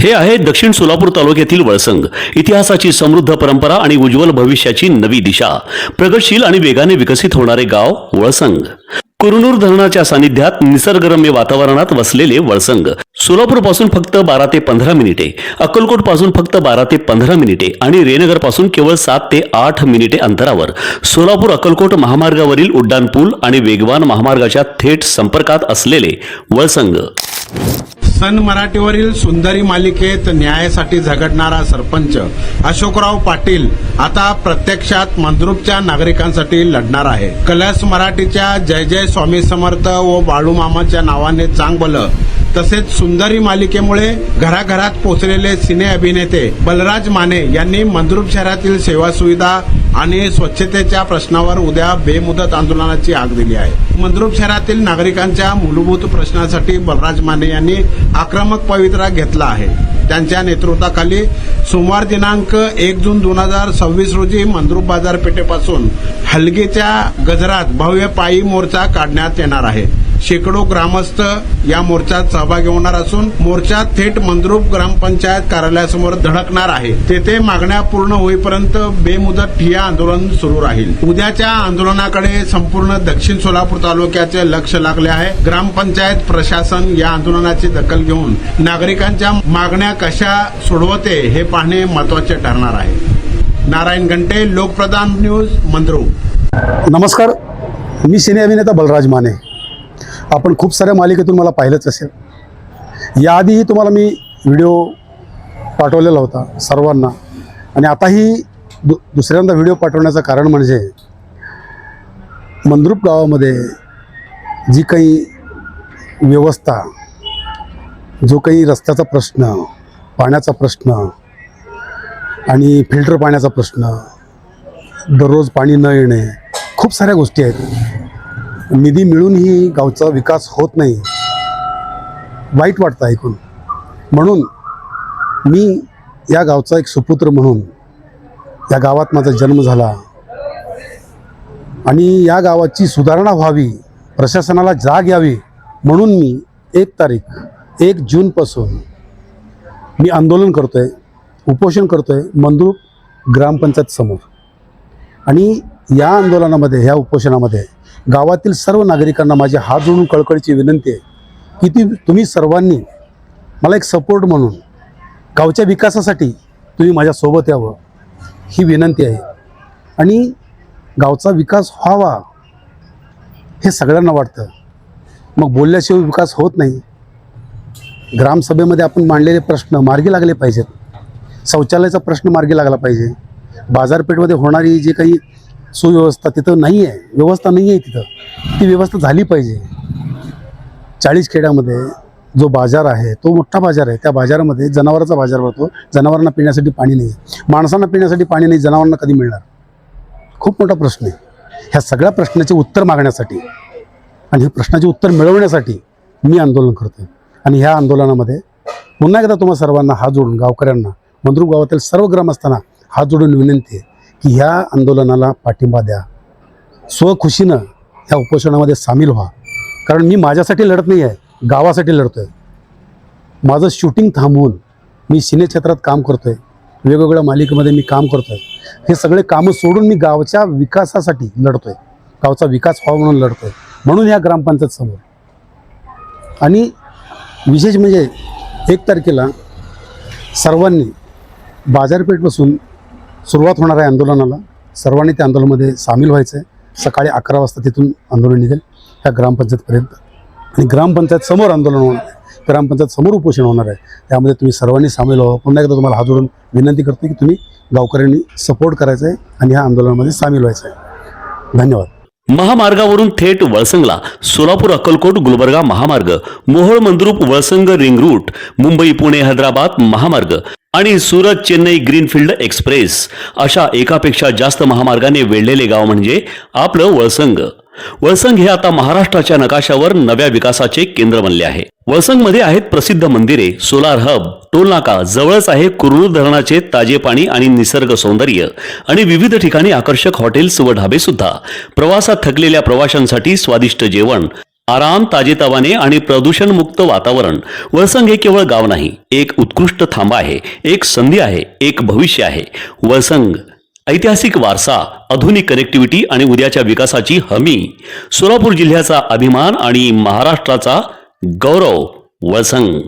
हे आहे दक्षिण सोलापूर तालुक्यातील वळसंग. इतिहासाची समृद्ध परंपरा आणि उज्ज्वल भविष्याची नवी दिशा. प्रगतशील आणि वेगाने विकसित होणारे गाव वळसंग. कुरनूर धरणाच्या सानिध्यात निसर्गरम्य वातावरणात वसलेले वळसंग सोलापूर पासून फक्त 12 ते 15 मिनिटे, अक्कलकोट पासून फक्त 12 ते 15 मिनिटे आणि रेनगर पासून केवळ 7 ते 8 मिनिटे अंतरावर सोलापूर अक्कलकोट महामार्गावरील उड्डाण पूल आणि वेगवान महामार्गाच्या थेट संपर्कात असलेले वळसंग. सन मराठीवरील सुंदरी मालिकेत न्यायासाठी झगडणारा सरपंच अशोकराव पाटील आता प्रत्यक्षात मंद्रुपच्या नागरिकांसाठी लढणार आहे. कलर्स मराठीच्या जय जय स्वामी समर्थ व बाळूमामाच्या नावाने चांगलं तसेच सुंदरी मालिकेमुळे घराघरात पोहोचलेले सिने अभिनेते बलराज माने यांनी मंद्रुप शहरातील सेवा सुविधा आणि स्वच्छतेच्या प्रश्नावर उद्या बेमुदत आंदोलनाची हाक दिली आहे. मंद्रुप शहरातील नागरिकांच्या मूलभूत प्रश्नासाठी बलराज माने यांनी आक्रमक पवित्रा घेतला आहे. त्यांच्या नेतृत्वाखाली सोमवार दिनांक 1 जून 2026 रोजी मंद्रुप बाजारपेठेपासून हलगीच्या गजरात भव्य पायी मोर्चा काढण्यात येणार आहे. शेकडो ग्रामस्थ या मोर्चात सहभागी होणार असून मोर्चा थेट मंद्रुप ग्रामपंचायत कार्यालयासमोर धडकणार आहे. तेथे मागण्या पूर्ण होईपर्यंत बेमुदत ठिय्या आंदोलन सुरू राहील. उद्याच्या आंदोलनाकडे संपूर्ण दक्षिण सोलापूर तालुक्याचे लक्ष लागले आहे. ग्रामपंचायत प्रशासन या आंदोलनाची दखल घेऊन नागरिकांच्या मागण्या कशा सोडवते हे पाहणे महत्त्वाचे ठरणार आहे. नारायण घंटे, लोकप्रधान न्यूज, मंद्रुप. नमस्कार, मी सिने अभिनेता बलराज माने. आपण खूप साऱ्या मालिकेतून मला पाहिलंच असेल. याआधीही तुम्हाला मी व्हिडिओ पाठवलेला होता सर्वांना, आणि आताही दुसऱ्यांदा व्हिडिओ पाठवण्याचं कारण म्हणजे मंद्रुप गावामध्ये जी काही व्यवस्था, जो काही रस्त्याचा प्रश्न, पाण्याचा प्रश्न आणि फिल्टर पाण्याचा प्रश्न, दररोज पाणी न येणे, खूप साऱ्या गोष्टी आहेत. निधी मिळूनही गावचा विकास होत नाही. वाईट वाटतं ऐकून. म्हणून मी या गावचा एक सुपुत्र म्हणून या गावात माझा जन्म झाला आणि या गावाची सुधारणा व्हावी, प्रशासनाला जाग यावी म्हणून मी 1 जूनपासून मी आंदोलन करतोय, उपोषण करतोय मंद्रुप ग्रामपंचायत समोर. आणि या आंदोलनामध्ये, ह्या उपोषणामध्ये गावातील सर्व नागरिकांना माझे हात जोडून कळकळीची विनंती आहे की तुम्ही सर्वांनी मला एक सपोर्ट म्हणून गावच्या विकासासाठी तुम्ही माझ्यासोबत यावं, ही विनंती आहे. आणि गावचा विकास व्हावा हे सगळ्यांना वाटतं. मग बोलल्याशिवाय विकास होत नाही. ग्रामसभेमध्ये आपण मांडलेले प्रश्न मार्गी लागले पाहिजेत. शौचालयाचा प्रश्न मार्गी लागला पाहिजे. बाजारपेठमध्ये होणारी जी काही सुव्यवस्था तिथं नाही आहे, व्यवस्था नाही आहे तिथं, ती व्यवस्था झाली पाहिजे. 40 खेड्यामध्ये जो बाजार आहे तो मोठा बाजार आहे. त्या बाजारामध्ये जनावरांचा बाजार भरतो. जनावरांना पिण्यासाठी पाणी नाही, माणसांना पिण्यासाठी पाणी नाही, जनावरांना कधी मिळणार? खूप मोठा प्रश्न आहे. ह्या सगळ्या प्रश्नाचे उत्तर मागण्यासाठी आणि हे प्रश्नाचे उत्तर मिळवण्यासाठी मी आंदोलन करतो. आणि ह्या आंदोलनामध्ये पुन्हा एकदा तुम्हा सर्वांना हात जोडून, गावकऱ्यांना, मंद्रुप गावातील सर्व ग्रामस्थांना हात जोडून विनंती आहे की ह्या आंदोलनाला पाठिंबा द्या. स्वखुशीनं ह्या उपोषणामध्ये सामील व्हा. कारण मी माझ्यासाठी लढत नाही आहे, गावासाठी लढतो आहे. माझं शूटिंग थांबवून मी सिने क्षेत्रात काम करतो आहे, वेगवेगळ्या मालिकेमध्ये मी काम करतो आहे. हे सगळे कामं सोडून मी गावच्या विकासासाठी लढतो आहे, गावचा विकास व्हावा म्हणून लढतो आहे. म्हणून ह्या ग्रामपंचायत समोर. आणि विशेष म्हणजे 1 तारखेला सर्वांनी बाजारपेठपासून सुरुवात होणार आहे आंदोलनाला. सर्वांनी त्या आंदोलनामध्ये सामील व्हायचं आहे. सकाळी 11 वाजता तिथून आंदोलन निघेल ह्या ग्रामपंचायतपर्यंत. आणि ग्रामपंचायत समोर आंदोलन होणार आहे, ग्रामपंचायत समोर उपोषण होणार आहे. त्यामध्ये तुम्ही सर्वांनी सामील व्हावं. पुन्हा एकदा तुम्हाला हात जोडून विनंती करतो की तुम्ही गावकऱ्यांनी सपोर्ट करायचं आहे आणि ह्या आंदोलनामध्ये सामील व्हायचं आहे. धन्यवाद. महामार्गावरून थेट वळसंगला सोलापूर अक्कलकोट गुलबर्गा महामार्ग, मोहोळ मंद्रुप वळसंग रिंग रूट, मुंबई पुणे हैदराबाद महामार्ग आणि सुरत चेन्नई ग्रीनफील्ड एक्सप्रेस अशा एकापेक्षा जास्त महामार्गाने वेढलेले गाव म्हणजे आपलं वळसंग. वळसंग हे आता महाराष्ट्राच्या नकाशावर नव्या विकासाचे केंद्र बनले आहे. वळसंगमध्ये आहेत प्रसिद्ध मंदिरे, सोलार हब, टोलनाका, जवळच आहे कुरनूर धरणाचे ताजे पाणी आणि निसर्ग सौंदर्य आणि विविध ठिकाणी आकर्षक हॉटेल्स व ढाबे सुद्धा. प्रवासात थकलेल्या प्रवाशांसाठी स्वादिष्ट जेवण, आराम, ताजेतवाने आणि प्रदूषणमुक्त वातावरण. वळसंग हे केवळ गाव नाही, एक उत्कृष्ट थांबा आहे, एक संधी आहे, एक भविष्य आहे. वळसंग ऐतिहासिक वारसा, आधुनिक कनेक्टिव्हिटी आणि उद्याच्या विकासाची हमी. सोलापूर जिल्ह्याचा अभिमान आणि महाराष्ट्राचा गौरव. वळसंग.